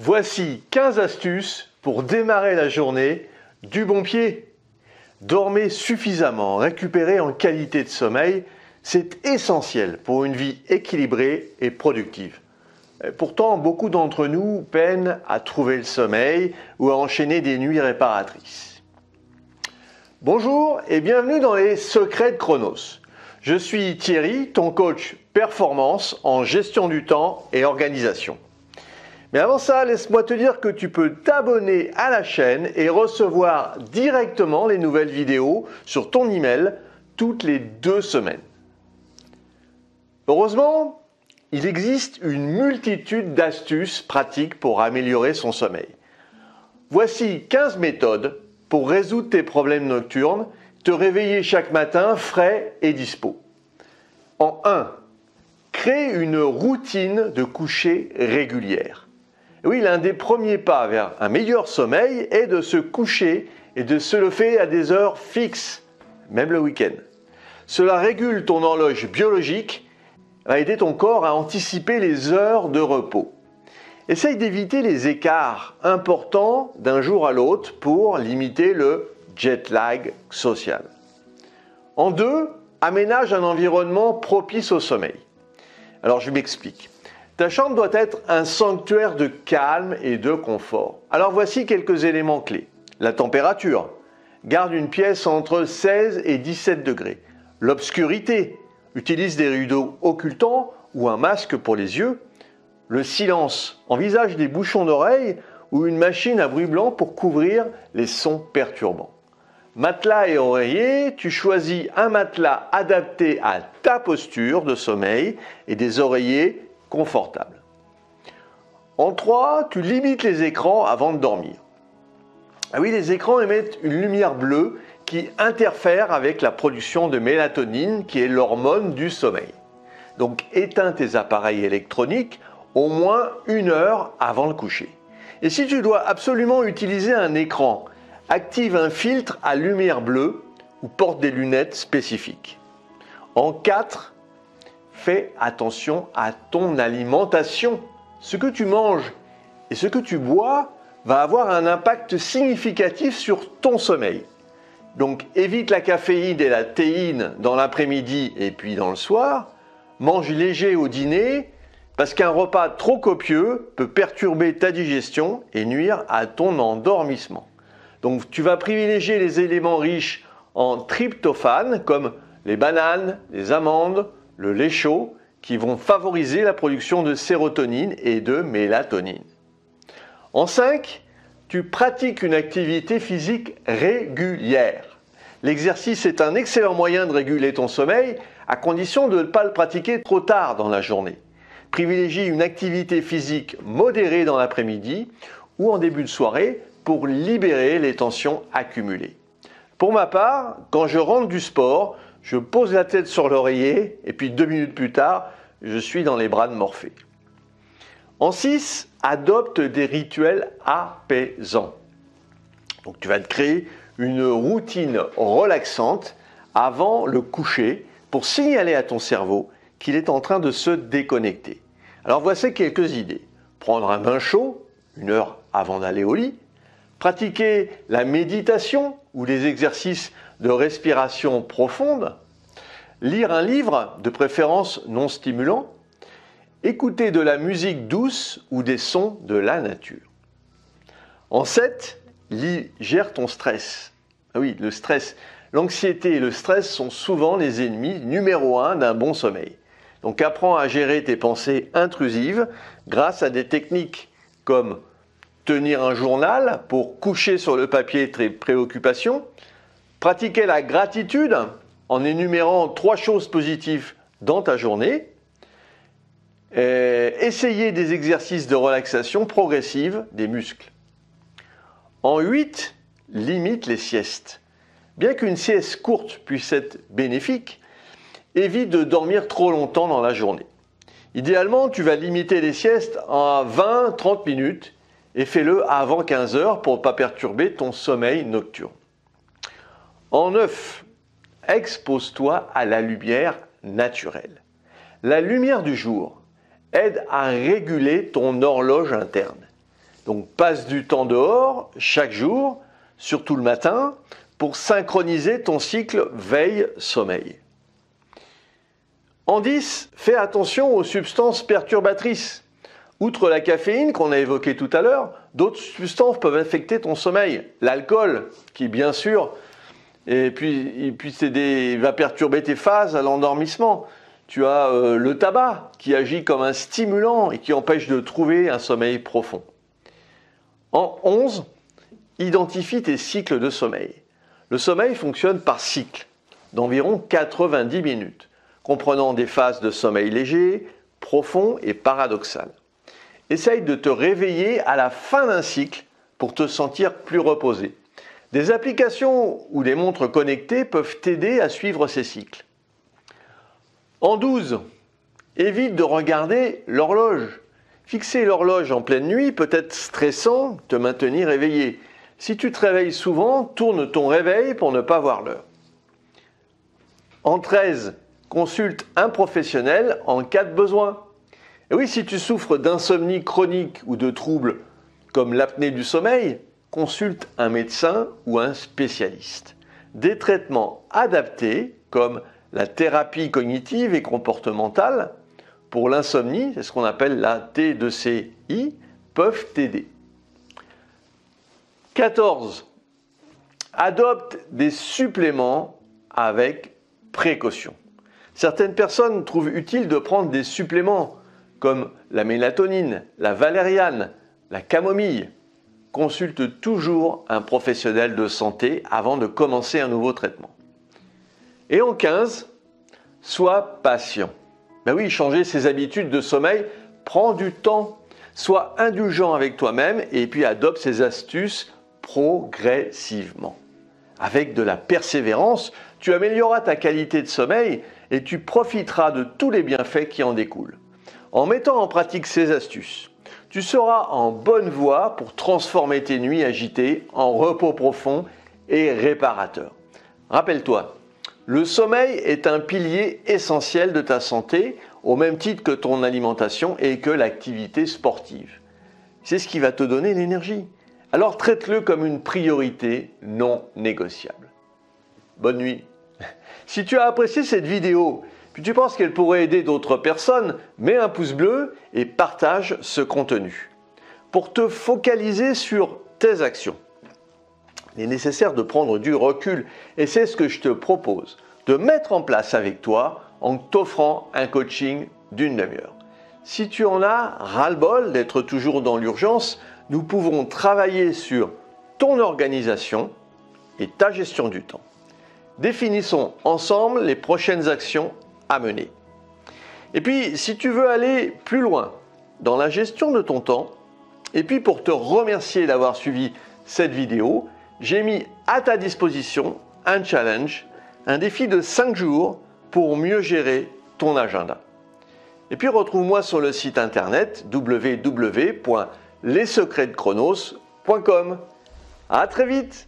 Voici 15 astuces pour démarrer la journée du bon pied. Dormez suffisamment, récupérez en qualité de sommeil, c'est essentiel pour une vie équilibrée et productive. Pourtant, beaucoup d'entre nous peinent à trouver le sommeil ou à enchaîner des nuits réparatrices. Bonjour et bienvenue dans les secrets de Chronos. Je suis Thierry, ton coach performance en gestion du temps et organisation. Mais avant ça, laisse-moi te dire que tu peux t'abonner à la chaîne et recevoir directement les nouvelles vidéos sur ton email toutes les 2 semaines. Heureusement, il existe une multitude d'astuces pratiques pour améliorer son sommeil. Voici 15 méthodes pour résoudre tes problèmes nocturnes, te réveiller chaque matin frais et dispo. En 1, crée une routine de coucher régulière. Oui, l'un des premiers pas vers un meilleur sommeil est de se coucher et de se lever à des heures fixes, même le week-end. Cela régule ton horloge biologique, va aider ton corps à anticiper les heures de repos. Essaye d'éviter les écarts importants d'un jour à l'autre pour limiter le jet lag social. En 2, aménage un environnement propice au sommeil. Alors je m'explique. Ta chambre doit être un sanctuaire de calme et de confort. Alors voici quelques éléments clés. La température. Garde une pièce entre 16 et 17 degrés. L'obscurité. Utilise des rideaux occultants ou un masque pour les yeux. Le silence. Envisage des bouchons d'oreilles ou une machine à bruit blanc pour couvrir les sons perturbants. Matelas et oreiller, tu choisis un matelas adapté à ta posture de sommeil et des oreillers confortables. En 3, tu limites les écrans avant de dormir. Ah oui, les écrans émettent une lumière bleue qui interfère avec la production de mélatonine qui est l'hormone du sommeil. Donc éteins tes appareils électroniques au moins 1 heure avant le coucher. Et si tu dois absolument utiliser un écran, active un filtre à lumière bleue ou porte des lunettes spécifiques. En 4, fais attention à ton alimentation. Ce que tu manges et ce que tu bois va avoir un impact significatif sur ton sommeil. Donc évite la caféine et la théine dans l'après-midi et puis dans le soir. Mange léger au dîner parce qu'un repas trop copieux peut perturber ta digestion et nuire à ton endormissement. Donc tu vas privilégier les éléments riches en tryptophane comme les bananes, les amandes, le lait chaud qui vont favoriser la production de sérotonine et de mélatonine. En 5, tu pratiques une activité physique régulière. L'exercice est un excellent moyen de réguler ton sommeil à condition de ne pas le pratiquer trop tard dans la journée. Privilégie une activité physique modérée dans l'après-midi ou en début de soirée pour libérer les tensions accumulées. Pour ma part, quand je rentre du sport, je pose la tête sur l'oreiller et puis 2 minutes plus tard, je suis dans les bras de Morphée. En 6, adopte des rituels apaisants. Donc tu vas te créer une routine relaxante avant le coucher pour signaler à ton cerveau qu'il est en train de se déconnecter. Alors voici quelques idées. Prendre un bain chaud, 1 heure avant d'aller au lit. Pratiquer la méditation ou les exercices de respiration profonde. Lire un livre, de préférence non stimulant. Écouter de la musique douce ou des sons de la nature. En 7, gère ton stress. Ah oui, le stress. L'anxiété et le stress sont souvent les ennemis numéro 1 d'un bon sommeil. Donc apprends à gérer tes pensées intrusives grâce à des techniques comme tenir un journal pour coucher sur le papier tes préoccupations, pratiquer la gratitude en énumérant 3 choses positives dans ta journée, essayer des exercices de relaxation progressive des muscles. En 8, limite les siestes. Bien qu'une sieste courte puisse être bénéfique, évite de dormir trop longtemps dans la journée. Idéalement, tu vas limiter les siestes à 20-30 minutes et fais-le avant 15 heures pour ne pas perturber ton sommeil nocturne. En 9, expose-toi à la lumière naturelle. La lumière du jour aide à réguler ton horloge interne. Donc passe du temps dehors chaque jour, surtout le matin, pour synchroniser ton cycle veille-sommeil. En 10, fais attention aux substances perturbatrices. Outre la caféine qu'on a évoquée tout à l'heure, d'autres substances peuvent affecter ton sommeil. L'alcool, qui bien sûr, va perturber tes phases à l'endormissement. Tu as le tabac qui agit comme un stimulant et qui empêche de trouver un sommeil profond. En 11, identifie tes cycles de sommeil. Le sommeil fonctionne par cycle d'environ 90 minutes, comprenant des phases de sommeil léger, profond et paradoxal. Essaye de te réveiller à la fin d'un cycle pour te sentir plus reposé. Des applications ou des montres connectées peuvent t'aider à suivre ces cycles. En 12, évite de regarder l'horloge. Fixer l'horloge en pleine nuit peut être stressant, te maintenir éveillé. Si tu te réveilles souvent, tourne ton réveil pour ne pas voir l'heure. En 13, consulte un professionnel en cas de besoin. Et oui, si tu souffres d'insomnie chronique ou de troubles comme l'apnée du sommeil, consulte un médecin ou un spécialiste. Des traitements adaptés comme la thérapie cognitive et comportementale pour l'insomnie, c'est ce qu'on appelle la T2CI, peuvent t'aider. 14. Adopte des suppléments avec précaution. Certaines personnes trouvent utile de prendre des suppléments comme la mélatonine, la valériane, la camomille. Consulte toujours un professionnel de santé avant de commencer un nouveau traitement. Et en 15, sois patient. Ben oui, changer ses habitudes de sommeil prend du temps. Sois indulgent avec toi-même et puis adopte ces astuces progressivement. Avec de la persévérance, tu amélioreras ta qualité de sommeil et tu profiteras de tous les bienfaits qui en découlent. En mettant en pratique ces astuces, tu seras en bonne voie pour transformer tes nuits agitées en repos profond et réparateur. Rappelle-toi, le sommeil est un pilier essentiel de ta santé, au même titre que ton alimentation et que l'activité sportive. C'est ce qui va te donner l'énergie. Alors traite-le comme une priorité non négociable. Bonne nuit. Si tu as apprécié cette vidéo, puis tu penses qu'elle pourrait aider d'autres personnes, mets un pouce bleu et partage ce contenu. Pour te focaliser sur tes actions, il est nécessaire de prendre du recul et c'est ce que je te propose de mettre en place avec toi en t'offrant un coaching d'une demi-heure. Si tu en as ras-le-bol d'être toujours dans l'urgence, nous pouvons travailler sur ton organisation et ta gestion du temps. Définissons ensemble les prochaines actions à mener. Et puis, si tu veux aller plus loin dans la gestion de ton temps, et puis pour te remercier d'avoir suivi cette vidéo, j'ai mis à ta disposition un challenge, un défi de 5 jours pour mieux gérer ton agenda. Et puis retrouve-moi sur le site internet www.lessecretsdechronos.com. À très vite!